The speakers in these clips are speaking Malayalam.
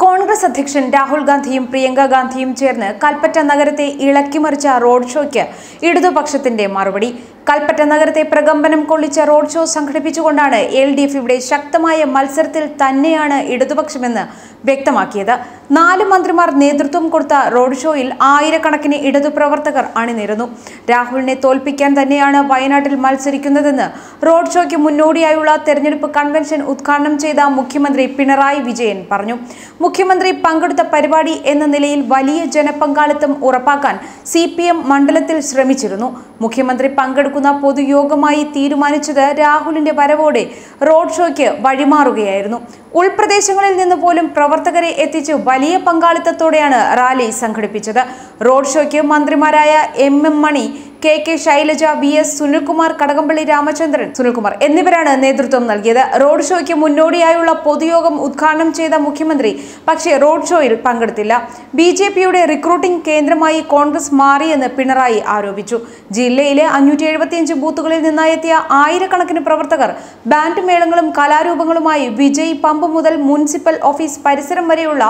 കോൺഗ്രസ് അധ്യക്ഷൻ രാഹുൽ ഗാന്ധിയും പ്രിയങ്ക ഗാന്ധിയും ചേർന്ന് കൽപ്പറ്റ നഗരത്തെ ഇളക്കിമറിച്ച റോഡ് ഷോയ്ക്ക് ഇടതുപക്ഷത്തിന്റെ മറുപടി. കൽപ്പറ്റ നഗരത്തെ പ്രകമ്പനം കൊള്ളിച്ച റോഡ് ഷോ സംഘടിപ്പിച്ചുകൊണ്ടാണ് LDF ഇവിടെ ശക്തമായ മത്സരത്തിൽ തന്നെയാണ് ഇടതുപക്ഷമെന്ന് വ്യക്തമാക്കിയത്. 4 മന്ത്രിമാർ നേതൃത്വം കൊടുത്ത റോഡ് ഷോയിൽ ആയിരക്കണക്കിന് ഇടതുപ്രവർത്തകർ അണിനിരന്നു. രാഹുലിനെ തോൽപ്പിക്കാൻ തന്നെയാണ് വയനാട്ടിൽ മത്സരിക്കുന്നതെന്ന് റോഡ് ഷോയ്ക്ക് മുന്നോടിയായുള്ള തെരഞ്ഞെടുപ്പ് കൺവെൻഷൻ ഉദ്ഘാടനം ചെയ്ത മുഖ്യമന്ത്രി പിണറായി വിജയൻ പറഞ്ഞു. മുഖ്യമന്ത്രി പങ്കെടുത്ത പരിപാടി എന്ന നിലയിൽ വലിയ ജനപങ്കാളിത്തം ഉറപ്പാക്കാൻ CPM മണ്ഡലത്തിൽ ശ്രമിച്ചിരുന്നു. മുഖ്യമന്ത്രി പങ്കെടുക്കുന്ന പൊതുയോഗമായി തീരുമാനിച്ചത് രാഹുലിന്റെ വരവോടെ റോഡ് ഷോയ്ക്ക് വഴിമാറുകയായിരുന്നു. ഉൾപ്രദേശങ്ങളിൽ നിന്ന് പോലും പ്രവർത്തകരെ എത്തിച്ച് വലിയ പങ്കാളിത്തത്തോടെയാണ് റാലി സംഘടിപ്പിച്ചത്. റോഡ് ഷോയ്ക്ക് മന്ത്രിമാരായ MM മണി, KK ശൈലജ, VS സുനിൽകുമാർ, കടകംപള്ളി രാമചന്ദ്രൻ സുനിൽകുമാർ എന്നിവരാണ് നേതൃത്വം നൽകിയത്. റോഡ് ഷോയ്ക്ക് മുന്നോടിയായുള്ള പൊതുയോഗം ഉദ്ഘാടനം ചെയ്ത മുഖ്യമന്ത്രി പക്ഷേ റോഡ് ഷോയിൽ പങ്കെടുത്തില്ല. BJPയുടെ റിക്രൂട്ടിംഗ് കേന്ദ്രമായി കോൺഗ്രസ് മാറിയെന്ന് പിണറായി ആരോപിച്ചു. ജില്ലയിലെ 575 ബൂത്തുകളിൽ നിന്നായെത്തിയ ആയിരക്കണക്കിന് പ്രവർത്തകർ ബാൻഡ് മേളങ്ങളും കലാരൂപങ്ങളുമായി വിജയ് പമ്പ് മുതൽ മുനിസിപ്പൽ ഓഫീസ് പരിസരം വരെയുള്ള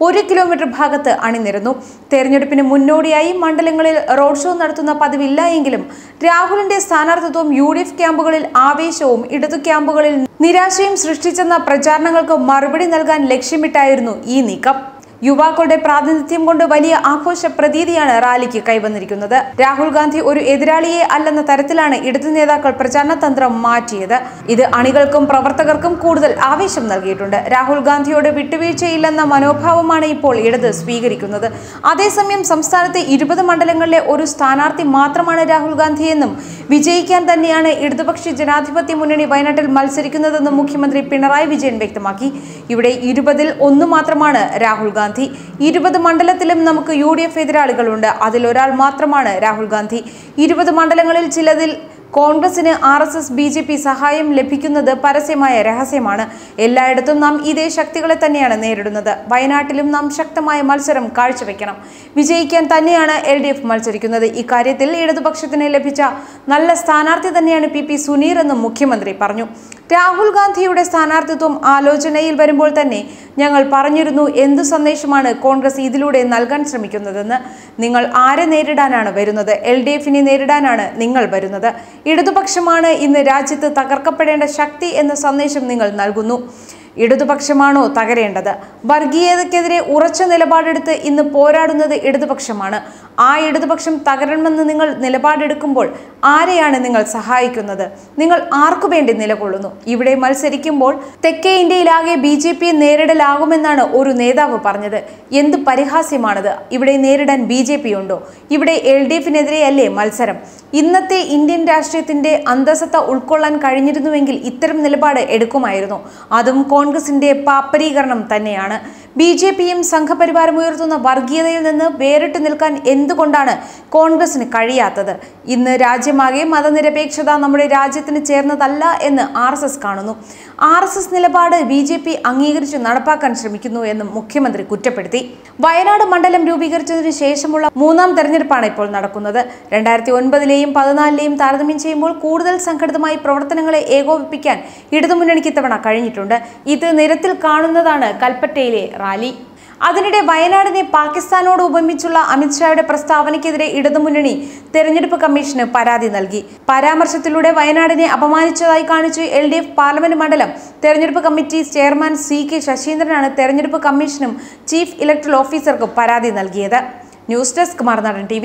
1 കിലോമീറ്റർ ഭാഗത്ത് അണിനിരന്നു. തെരഞ്ഞെടുപ്പിന് മുന്നോടിയായി മണ്ഡലങ്ങളിൽ റോഡ് ഷോ നടത്തുന്ന പതിവില്ല എങ്കിലും രാഹുലിന്റെ സ്ഥാനാർത്ഥിത്വം UDF ക്യാമ്പുകളിൽ ആവേശവും ഇടതു ക്യാമ്പുകളിൽ നിരാശയും സൃഷ്ടിച്ചെന്ന പ്രചാരണങ്ങൾക്ക് മറുപടി നൽകാൻ ലക്ഷ്യമിട്ടായിരുന്നു ഈ നീക്കം. യുവാക്കളുടെ പ്രാതിനിധ്യം കൊണ്ട് വലിയ ആഘോഷ പ്രതീതിയാണ് റാലിക്ക് കൈവന്നിരിക്കുന്നത്. രാഹുൽ ഗാന്ധി ഒരു എതിരാളിയെ അല്ലെന്ന തരത്തിലാണ് ഇടതു നേതാക്കൾ പ്രചാരണ തന്ത്രം മാറ്റിയത്. ഇത് അണികൾക്കും പ്രവർത്തകർക്കും കൂടുതൽ ആവേശം നൽകിയിട്ടുണ്ട്. രാഹുൽ ഗാന്ധിയോട് വിട്ടുവീഴ്ചയില്ലെന്ന മനോഭാവമാണ് ഇപ്പോൾ ഇടത് സ്വീകരിക്കുന്നത്. അതേസമയം സംസ്ഥാനത്തെ 20 മണ്ഡലങ്ങളിലെ ഒരു സ്ഥാനാർത്ഥി മാത്രമാണ് രാഹുൽ ഗാന്ധിയെന്നും വിജയിക്കാൻ തന്നെയാണ് ഇടതുപക്ഷ ജനാധിപത്യ മുന്നണി വയനാട്ടിൽ മത്സരിക്കുന്നതെന്നും മുഖ്യമന്ത്രി പിണറായി വിജയൻ വ്യക്തമാക്കി. ഇവിടെ 20-ൽ 1 മാത്രമാണ് രാഹുൽ ഗാന്ധി. 20 മണ്ഡലത്തിലും നമുക്ക് UDF എതിരാളികളുണ്ട്. അതിലൊരാൾ മാത്രമാണ് രാഹുൽ ഗാന്ധി. 20 മണ്ഡലങ്ങളിൽ ചിലതിൽ കോൺഗ്രസിന് RSS BJP സഹായം ലഭിക്കുന്നത് പരസ്യമായ രഹസ്യമാണ്. എല്ലായിടത്തും നാം ഇതേ ശക്തികളെ തന്നെയാണ് നേരിടുന്നത്. വയനാട്ടിലും നാം ശക്തമായ മത്സരം കാഴ്ചവെക്കണം. വിജയിക്കാൻ തന്നെയാണ് LDF മത്സരിക്കുന്നത്. ഇക്കാര്യത്തിൽ ഇടതുപക്ഷത്തിന് ലഭിച്ച നല്ല സ്ഥാനാർത്ഥി തന്നെയാണ് PP സുനീർ എന്നും മുഖ്യമന്ത്രി പറഞ്ഞു. രാഹുൽ ഗാന്ധിയുടെ സ്ഥാനാർത്ഥിത്വം ആലോചനയിൽ വരുമ്പോൾ തന്നെ ഞങ്ങൾ പറഞ്ഞിരുന്നു എന്തു സന്ദേശമാണ് കോൺഗ്രസ് ഇതിലൂടെ നൽകാൻ ശ്രമിക്കുന്നതെന്ന്. നിങ്ങൾ ആരെ നേരിടാനാണ് വരുന്നത്? LDFനെ നേരിടാനാണ് നിങ്ങൾ വരുന്നത്. ഇടതുപക്ഷമാണ് ഇന്ന് രാജ്യത്ത് തകർക്കപ്പെടേണ്ട ശക്തി എന്ന സന്ദേശം നിങ്ങൾ നൽകുന്നു. ഇടതുപക്ഷമാണോ തകരേണ്ടത്? വർഗീയതയ്ക്കെതിരെ ഉറച്ച നിലപാടെടുത്ത് ഇന്ന് പോരാടുന്നത് ഇടതുപക്ഷമാണ്. ആ ഇടതുപക്ഷം തകരണമെന്ന് നിങ്ങൾ നിലപാടെടുക്കുമ്പോൾ ആരെയാണ് നിങ്ങൾ സഹായിക്കുന്നത്? നിങ്ങൾ ആർക്കു വേണ്ടി നിലകൊള്ളുന്നു? ഇവിടെ മത്സരിക്കുമ്പോൾ തെക്കേ ഇന്ത്യയിലാകെ BJPയെ നേരിടലാകുമെന്നാണ് ഒരു നേതാവ് പറഞ്ഞത്. എന്ത് പരിഹാസ്യമാണത്? ഇവിടെ നേരിടാൻ BJP ഉണ്ടോ? ഇവിടെ LDFനെതിരെയല്ലേ മത്സരം? ഇന്നത്തെ ഇന്ത്യൻ രാഷ്ട്രീയത്തിന്റെ അന്തസത്ത ഉൾക്കൊള്ളാൻ കഴിഞ്ഞിരുന്നുവെങ്കിൽ ഇത്തരം നിലപാട് എടുക്കുമായിരുന്നു. അതും കോൺഗ്രസിന്റെ പാപ്പരീകരണം തന്നെയാണ്. BJPയും സംഘപരിവാരം ഉയർത്തുന്ന വർഗീയതയിൽ നിന്ന് വേറിട്ട് നിൽക്കാൻ എന്തുകൊണ്ടാണ് കോൺഗ്രസിന് കഴിയാത്തത്? ഇന്ന് രാജ്യമാകെ മതനിരപേക്ഷത നമ്മുടെ രാജ്യത്തിന് ചേർന്നതല്ല എന്ന് RSS കാണുന്നു. RSS നിലപാട് BJP അംഗീകരിച്ച് നടപ്പാക്കാൻ ശ്രമിക്കുന്നു എന്നും മുഖ്യമന്ത്രി കുറ്റപ്പെടുത്തി. വയനാട് മണ്ഡലം രൂപീകരിച്ചതിനു ശേഷമുള്ള 3ാം തെരഞ്ഞെടുപ്പാണ് ഇപ്പോൾ നടക്കുന്നത്. 2009-ലെയും 2014-ലെയും താരതമ്യം ചെയ്യുമ്പോൾ കൂടുതൽ സംഘടിതമായി പ്രവർത്തനങ്ങളെ ഏകോപിപ്പിക്കാൻ ഇടതുമുന്നണിക്ക് ഇത്തവണ കഴിഞ്ഞിട്ടുണ്ട്. ഇത് നിരത്തിൽ കാണുന്നതാണ് കൽപ്പറ്റയിലെ റാലി. അതിനിടെ വയനാടിനെ പാകിസ്ഥാനോട് ഉപമിച്ചുള്ള അമിത്ഷായുടെ പ്രസ്താവനയ്ക്കെതിരെ ഇടതുമുന്നണി തെരഞ്ഞെടുപ്പ് കമ്മീഷന് പരാതി നൽകി. പരാമർശത്തിലൂടെ വയനാടിനെ അപമാനിച്ചതായി കാണിച്ച് LDF പാർലമെന്റ് മണ്ഡലം തെരഞ്ഞെടുപ്പ് കമ്മിറ്റി ചെയർമാൻ CK ശശീന്ദ്രനാണ് തെരഞ്ഞെടുപ്പ് കമ്മീഷനും ചീഫ് ഇലക്ടറൽ ഓഫീസർക്കും പരാതി നൽകിയത്. ന്യൂസ് ഡെസ്ക് മറുനാടൻ TV.